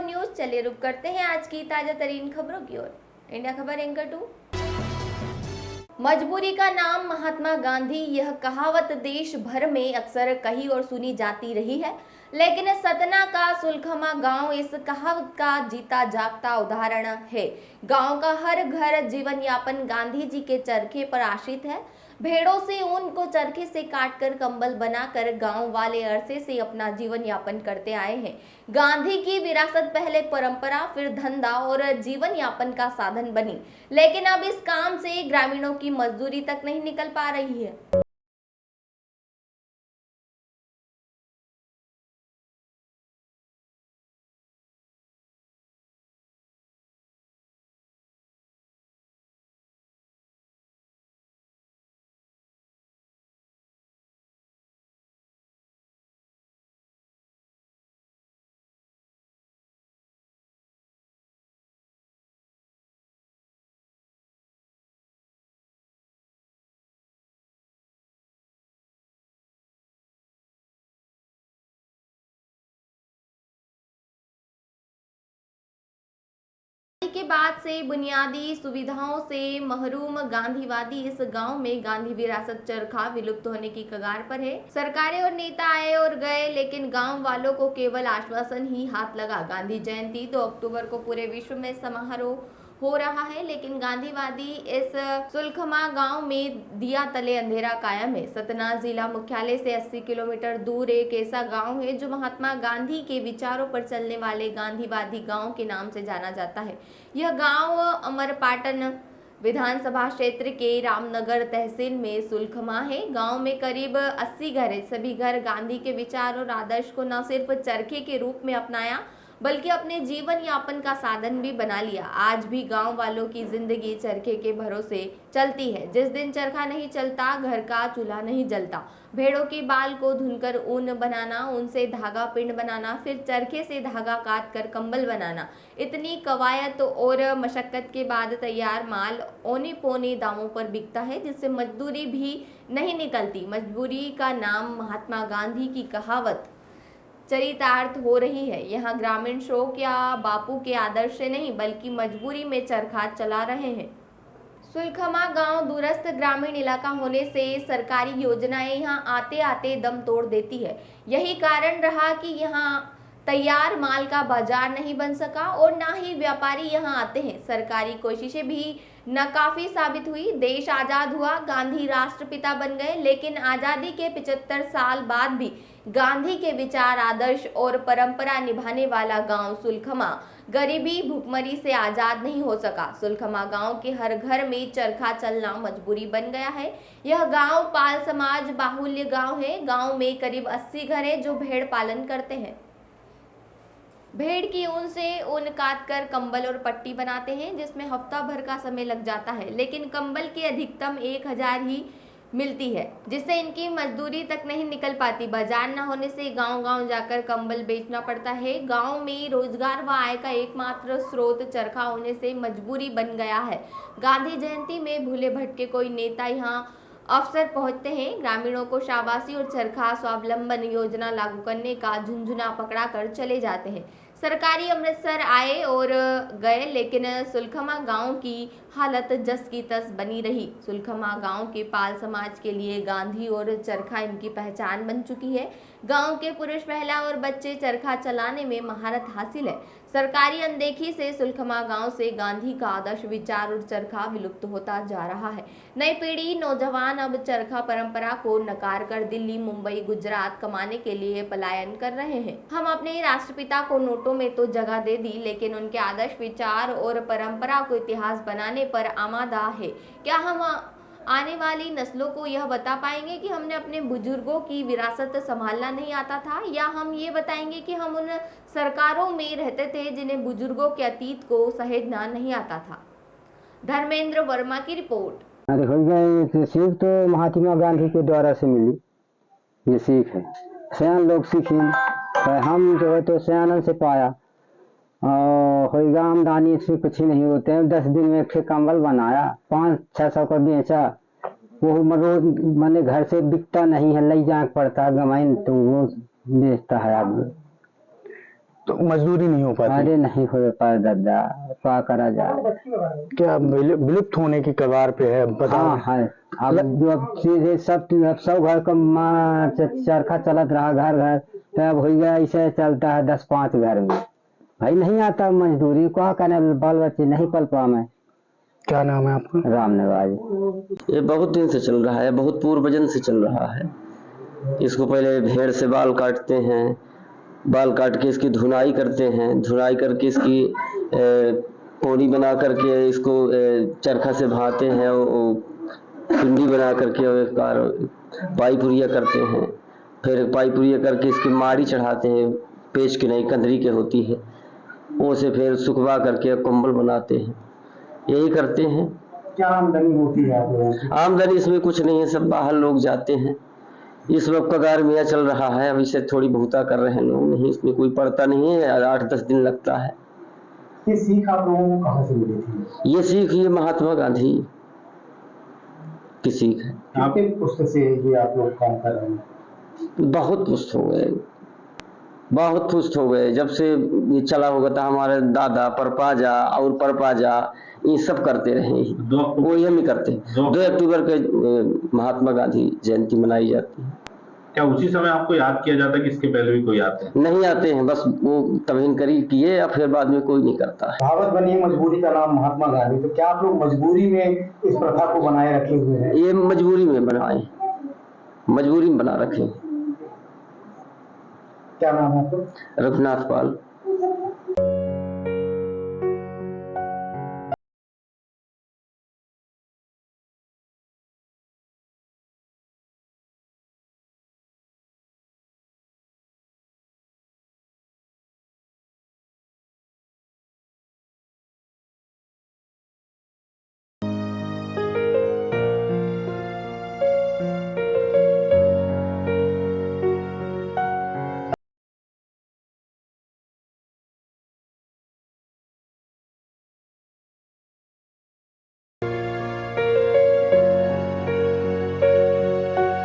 News. चलिए रुक करते हैं आज की ताजा तरीन खबरों की ओर। इंडिया खबर एंकर 2। मजबूरी का नाम महात्मा गांधी, यह कहावत देश भर में अक्सर कही और सुनी जाती रही है, लेकिन सतना का सुलखमा गांव इस कहावत का जीता जागता उदाहरण है। गांव का हर घर जीवन यापन गांधी जी के चरखे पर आश्रित है। भेड़ों से ऊन को चरखे से काटकर कंबल बनाकर गांव वाले अरसे से अपना जीवन यापन करते आए हैं। गांधी की विरासत पहले परंपरा, फिर धंधा और जीवन यापन का साधन बनी, लेकिन अब इस काम से ग्रामीणों की मजदूरी तक नहीं निकल पा रही है। के बाद से बुनियादी सुविधाओं से महरूम गांधीवादी इस गांव में गांधी विरासत चरखा विलुप्त होने की कगार पर है। सरकारें और नेता आए और गए, लेकिन गांव वालों को केवल आश्वासन ही हाथ लगा। गांधी जयंती 2 अक्टूबर को पूरे विश्व में समारोह हो रहा है, लेकिन गांधीवादी इस सुलखमा गांव में दिया तले अंधेरा कायम है। सतना जिला मुख्यालय से 80 किलोमीटर दूर एक ऐसा गांव है जो महात्मा गांधी के विचारों पर चलने वाले गांधीवादी गांव के नाम से जाना जाता है। यह गांव अमरपाटन विधानसभा क्षेत्र के रामनगर तहसील में सुलखमा है। गांव में करीब 80 घर है। सभी घर गांधी के विचार और आदर्श को न सिर्फ चरखे के रूप में अपनाया, बल्कि अपने जीवन यापन का साधन भी बना लिया। आज भी गांव वालों की जिंदगी चरखे के भरोसे चलती है। जिस दिन चरखा नहीं चलता, घर का चूल्हा नहीं जलता। भेड़ों के बाल को धुनकर ऊन बनाना, उनसे धागा पिंड बनाना, फिर चरखे से धागा काट कर कंबल बनाना, इतनी कवायद और मशक्कत के बाद तैयार माल औने पौने दामों पर बिकता है, जिससे मजदूरी भी नहीं निकलती। मजबूरी का नाम महात्मा गांधी की कहावत चरितार्थ हो रही है। यहाँ ग्रामीण शौक या बापू के आदर्श से नहीं, बल्कि मजबूरी में चरखा चला रहे हैं। सुलखमा गांव दूरस्थ ग्रामीण इलाका होने से सरकारी योजनाएं यहाँ आते आते दम तोड़ देती है। यही कारण रहा कि यहाँ तैयार माल का बाजार नहीं बन सका और ना ही व्यापारी यहाँ आते हैं। सरकारी कोशिशें भी नाकाफी साबित हुई। देश आजाद हुआ, गांधी राष्ट्रपिता बन गए, लेकिन आजादी के 75 साल बाद भी गांधी के विचार, आदर्श और परंपरा निभाने वाला गांव सुलखमा गरीबी भुखमरी से आजाद नहीं हो सका। सुलखमा गांव के हर घर में चरखा चलना मजबूरी बन गया है। यह गांव पाल समाज बाहुल्य गांव है। गांव में करीब 80 घर हैं जो भेड़ पालन करते हैं। भेड़ की ऊन से ऊन काट कर कंबल और पट्टी बनाते हैं, जिसमें हफ्ता भर का समय लग जाता है, लेकिन कंबल की अधिकतम 1000 ही मिलती है, जिससे इनकी मजदूरी तक नहीं निकल पाती। बाजार न होने से गांव-गांव जाकर कंबल बेचना पड़ता है। गांव में रोजगार व आय का एकमात्र स्रोत चरखा होने से मजबूरी बन गया है। गांधी जयंती में भूले भटके कोई नेता यहाँ अफसर पहुंचते हैं, ग्रामीणों को शाबाशी और चरखा स्वावलंबन योजना लागू करने का झुंझुना पकड़ा कर चले जाते हैं। सरकारी अमृतसर आए और गए, लेकिन सुलखमा गांव की हालत जस की तस बनी रही। सुलखमा गांव के पाल समाज के लिए गांधी और चरखा इनकी पहचान बन चुकी है। गांव के पुरुष, महिला और बच्चे चरखा चलाने में महारत हासिल है। सरकारी अनदेखी से सुलखमा गांव से गांधी का आदर्श, विचार और चरखा विलुप्त होता जा रहा है। नई पीढ़ी, नौजवान अब चरखा परंपरा को नकार कर दिल्ली, मुंबई, गुजरात कमाने के लिए पलायन कर रहे हैं। हम अपने राष्ट्रपिता को नोटों में तो जगह दे दी, लेकिन उनके आदर्श, विचार और परंपरा को इतिहास बनाने पर आमादा है। क्या हम आने वाली नस्लों को यह बता पाएंगे कि हमने अपने बुजुर्गों की विरासत संभालना नहीं आता था, या हम ये बताएंगे कि हम उन सरकारों में रहते थे जिन्हें बुजुर्गों के अतीत को सहेजना नहीं आता था? धर्मेंद्र वर्मा की रिपोर्ट। देखो, सीख तो महात्मा गांधी के द्वारा से मिली, ये सीख है। सयान लोग सीखे, हम जो है तो सयानन से पाया। होगा आमदनी से कुछ ही नहीं होते हैं। 10 दिन में एक कंबल बनाया, 500-600 का बेचा, वो रोज मैंने घर से बिकता नहीं है, ले जाना पड़ता है गमाइन, तो वो बेचता है आदमी। तो मजदूरी नहीं हो पाती? अरे नहीं हो पाए दादा, क्या करा जाए। क्या विलुप्त होने की कगार पे है? बता हाँ है। अब जो अब चीजें अब सब घर का चरखा चलत रहा घर घर, तब हो गया ऐसे चलता है 10-5 घर में। भाई नहीं आता मजदूरी, क्या करने, बाल बच्चे नहीं पल पा मैं। क्या नाम है आपका? राम निवाज। ये बहुत दिन से चल रहा है, बहुत पूर्वजन से चल रहा है। इसको पहले भेड़ से बाल काटते हैं, बाल काट के इसकी धुनाई करते हैं, धुनाई करके इसकी पोनी बना करके इसको चरखा से भाते हैं, पिंडी बना करके और एक पाई पुरिया करते हैं। फिर पाई पुरिया करके इसकी माड़ी चढ़ाते हैं, पेच की नहीं कंदरी के होती है, वो से फिर सुखवा करके कंबल बनाते हैं। यही करते हैं। क्या आमदनी होती है आपको? आमदनी इसमें कुछ नहीं है, सब बाहर लोग जाते हैं। इस वक्त कगार मियाँ चल रहा है, अब इसे थोड़ी बहुता कर रहे हैं लोग, नहीं इसमें कोई पड़ता नहीं है, 8-10 दिन लगता है। ये सीख आप लोगों को कहाँ से मिली थी? ये सीख ये महात्मा गांधी की सीख है। आपके पुस्तक से ये आप लोग काम कर रहे हैं? बहुत पुष्ट हो गए, बहुत पुष्ट हो गए। जब से ये चला होगा था, हमारे दादा परपाजा और परपाजा ये सब करते रहे, वो ये नहीं करते। 2 अक्टूबर के महात्मा गांधी जयंती मनाई जाती है। क्या उसी समय आपको याद किया जाता है कि इसके पहले भी कोई आते हैं? नहीं आते हैं, बस वो तबहीन करी किए या फिर बाद में कोई नहीं करता है। कहावत बनी है मजबूरी का नाम महात्मा गांधी, तो क्या आप लोग मजबूरी में इस प्रथा को बनाए रखे हुए हैं? ये मजबूरी में बनाए, मजबूरी में बना रखे। क्या नाम है आपका? रघुनाथ पाल।